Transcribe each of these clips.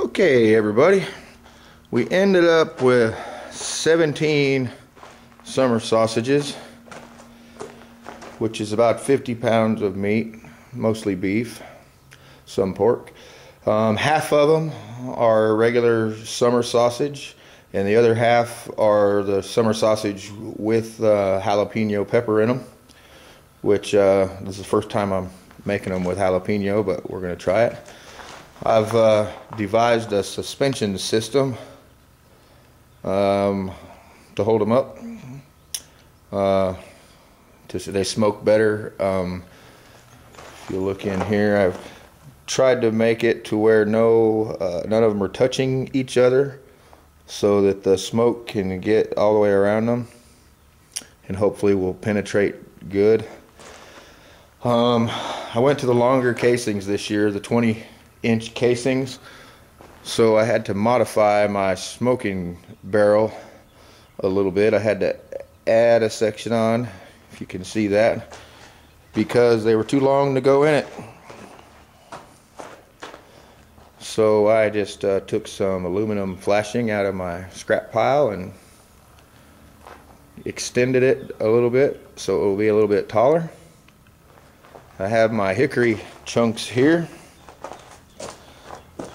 Okay, everybody, we ended up with 17 summer sausages, which is about 50 pounds of meat, mostly beef, some pork. Half of them are regular summer sausage, and the other half are the summer sausage with jalapeno pepper in them, which this is the first time I'm making them with jalapeno, but we're going to try it. I've devised a suspension system to hold them up. They smoke better. If you look in here, I've tried to make it to where none of them are touching each other, so that the smoke can get all the way around them and hopefully will penetrate good. I went to the longer casings this year, the 20-inch casings, so I had to modify my smoking barrel a little bit. I had to add a section on, if you can see that, because they were too long to go in it. So I just took some aluminum flashing out of my scrap pile and extended it a little bit so it will be a little bit taller. I have my hickory chunks here,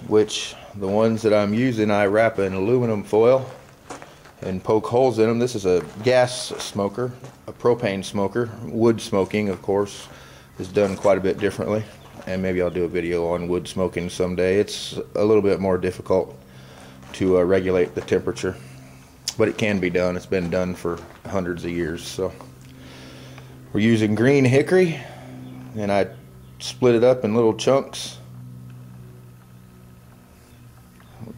which the ones that I'm using I wrap in aluminum foil and poke holes in them. This is a gas smoker, a propane smoker. Wood smoking, of course, is done quite a bit differently, and maybe I'll do a video on wood smoking someday. It's a little bit more difficult to regulate the temperature, but it can be done. It's been done for hundreds of years. So we're using green hickory, and I split it up in little chunks.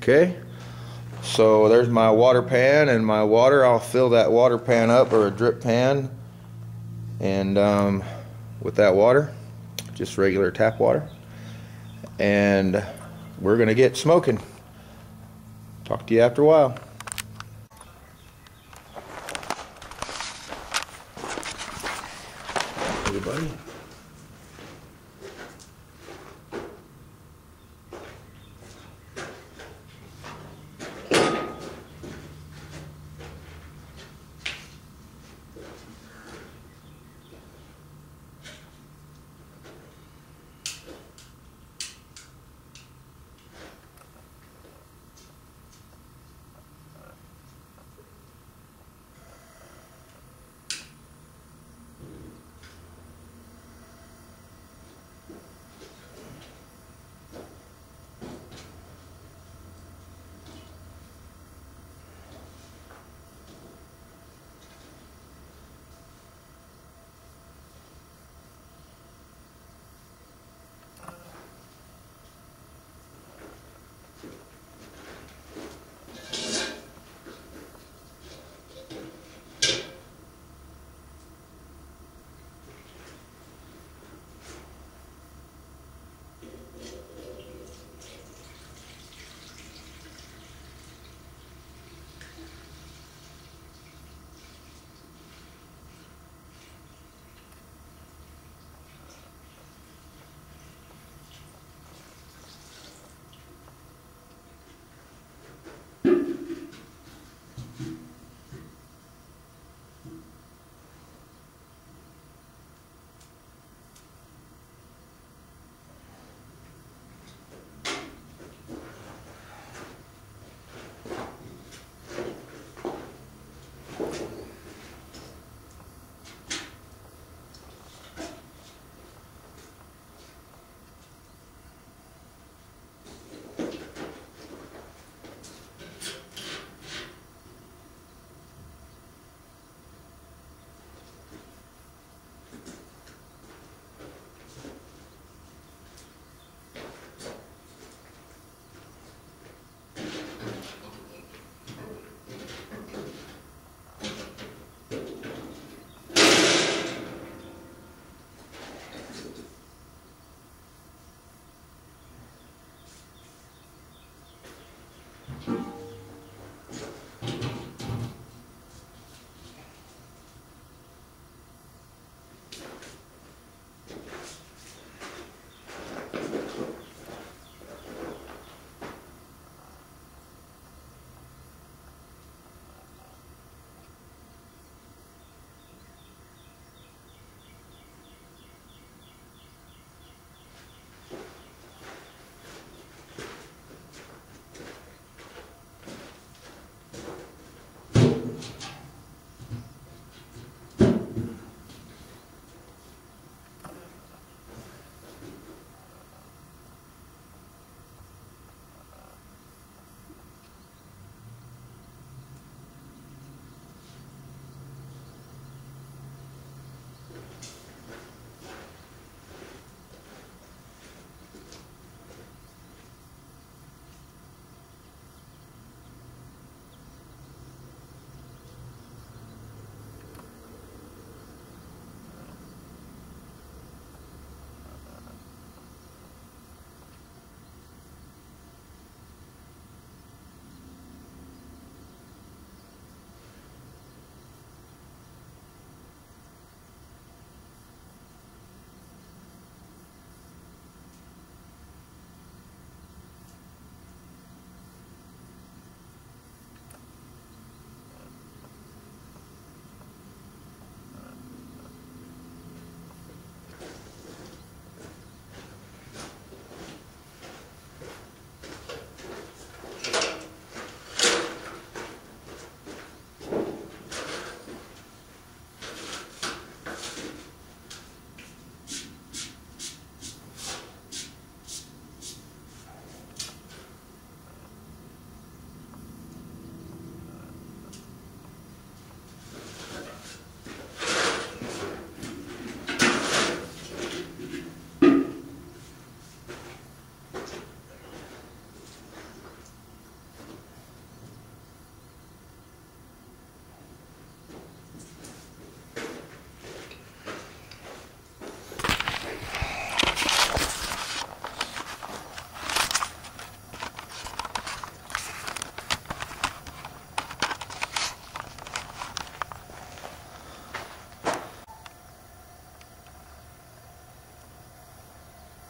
Okay, so there's my water pan and my water. I'll fill that water pan up, or a drip pan, and with that water, just regular tap water, and we're gonna get smoking. Talk to you after a while. Everybody.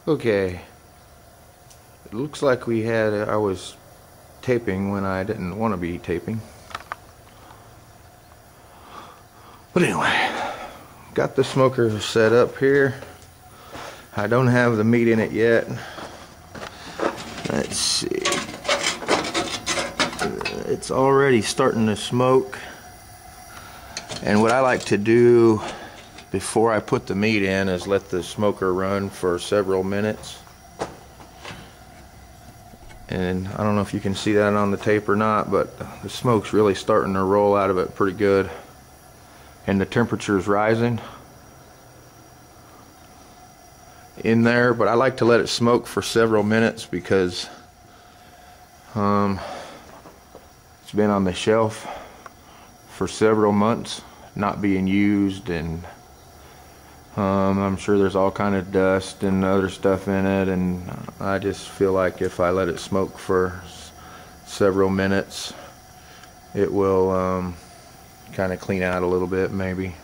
Okay, it looks like I was taping when I didn't want to be taping. But anyway, got the smoker set up here. I don't have the meat in it yet. Let's see. It's already starting to smoke. And what I like to do before I put the meat in is let the smoker run for several minutes. And I don't know if you can see that on the tape or not, but the smoke's really starting to roll out of it pretty good. And the temperature is rising in there, but I like to let it smoke for several minutes because it's been on the shelf for several months not being used, and I'm sure there's all kind of dust and other stuff in it, and I just feel like if I let it smoke for several minutes it will kind of clean out a little bit. Maybe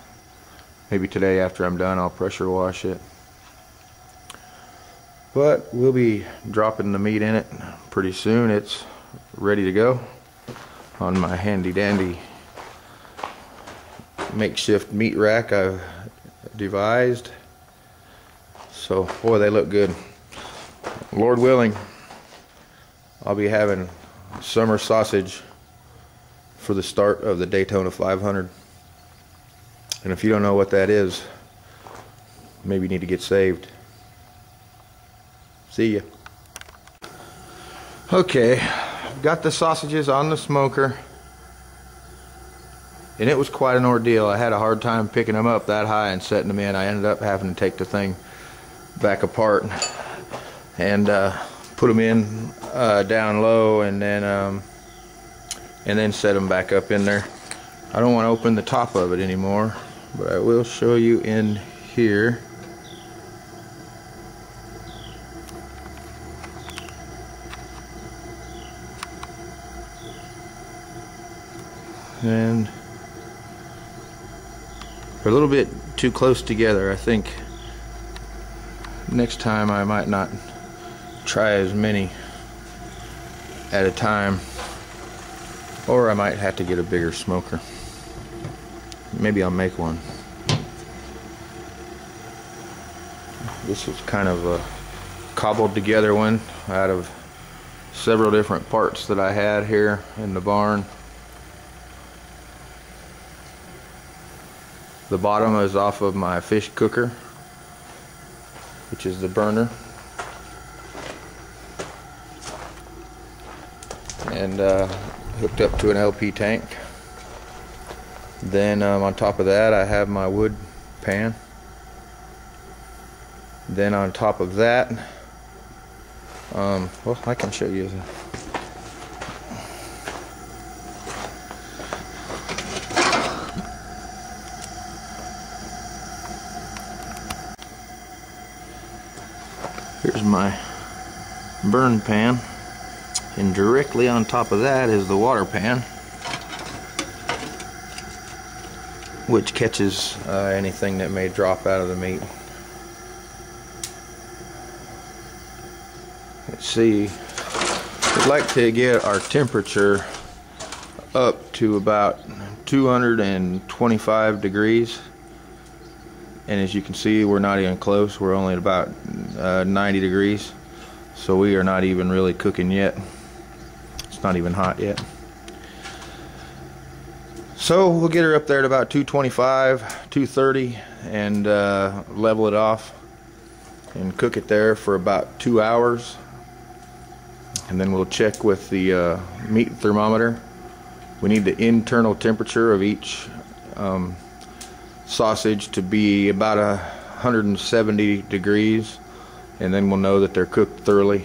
today after I'm done I'll pressure wash it. But we'll be dropping the meat in it pretty soon. It's ready to go on my handy dandy makeshift meat rack I've devised. So boy, they look good. Lord willing, I'll be having summer sausage for the start of the Daytona 500. And if you don't know what that is, maybe you need to get saved. See ya. Okay, got the sausages on the smoker, and it was quite an ordeal. I had a hard time picking them up that high and setting them in. I ended up having to take the thing back apart and put them in down low, and then set them back up in there. I don't want to open the top of it anymore, but I will show you in here. And they're a little bit too close together. I think next time I might not try as many at a time, or I might have to get a bigger smoker. Maybe I'll make one. This was kind of a cobbled together one out of several different parts that I had here in the barn. The bottom is off of my fish cooker, which is the burner, and hooked up to an LP tank. Then on top of that I have my wood pan. Then on top of that, well, I can show you. Here's my burn pan, and directly on top of that is the water pan, which catches anything that may drop out of the meat. Let's see, we'd like to get our temperature up to about 225 degrees. And as you can see, we're not even close. We're only at about 90 degrees. So we are not even really cooking yet. It's not even hot yet. So we'll get her up there at about 225, 230, and level it off and cook it there for about 2 hours. And then we'll check with the meat thermometer. We need the internal temperature of each sausage to be about 170 degrees, and then we'll know that they're cooked thoroughly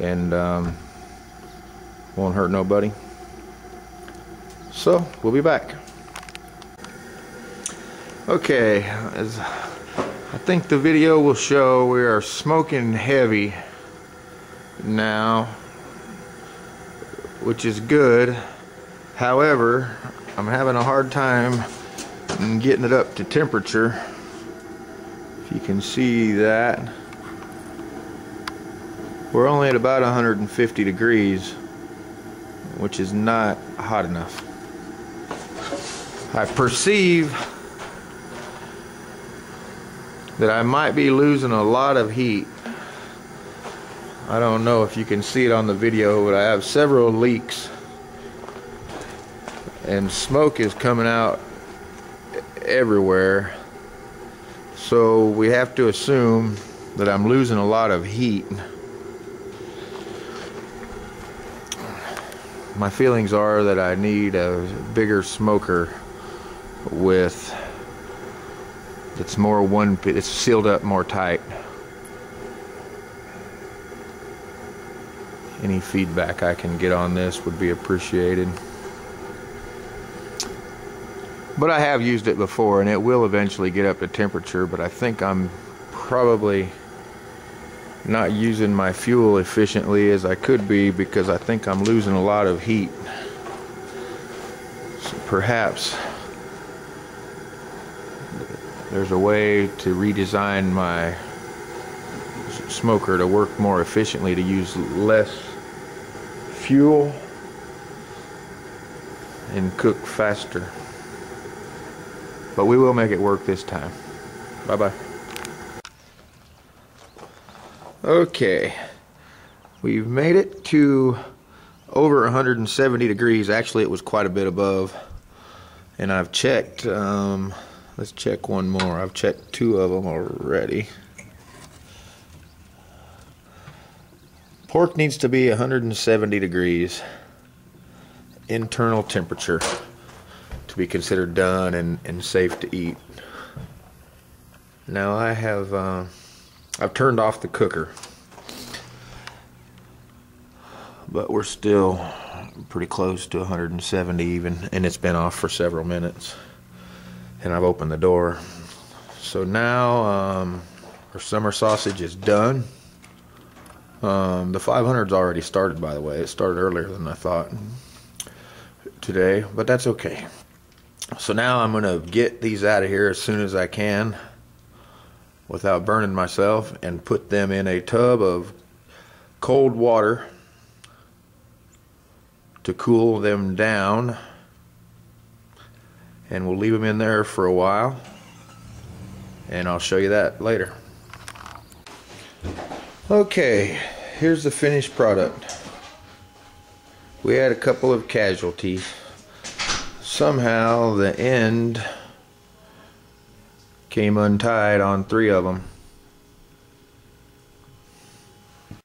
and won't hurt nobody. So we'll be back. Okay, as I think the video will show, we are smoking heavy now, which is good. However, I'm having a hard time getting it up to temperature. If you can see that, We're only at about 150 degrees, which is not hot enough. I perceive that I might be losing a lot of heat. I don't know if you can see it on the video, but I have several leaks and smoke is coming out everywhere. So we have to assume that I'm losing a lot of heat. My feelings are that I need a bigger smoker with it's sealed up more tight. Any feedback I can get on this would be appreciated. But I have used it before and it will eventually get up to temperature, but I think I'm probably not using my fuel efficiently as I could be because I think I'm losing a lot of heat. So perhaps there's a way to redesign my smoker to work more efficiently, to use less fuel and cook faster. But we will make it work this time. Bye-bye. Okay, we've made it to over 170 degrees. Actually, it was quite a bit above. And I've checked, let's check one more. I've checked 2 of them already. Pork needs to be 170 degrees internal temperature to be considered done and safe to eat. Now I have I've turned off the cooker, but we're still pretty close to 170 even, and it's been off for several minutes. And I've opened the door. So now our summer sausage is done. The 500's already started, by the way. It started earlier than I thought today, but that's okay. So now I'm gonna get these out of here as soon as I can without burning myself, and put them in a tub of cold water to cool them down, and we'll leave them in there for a while, and I'll show you that later. Okay, here's the finished product. We had a couple of casualties. Somehow the end came untied on 3 of them.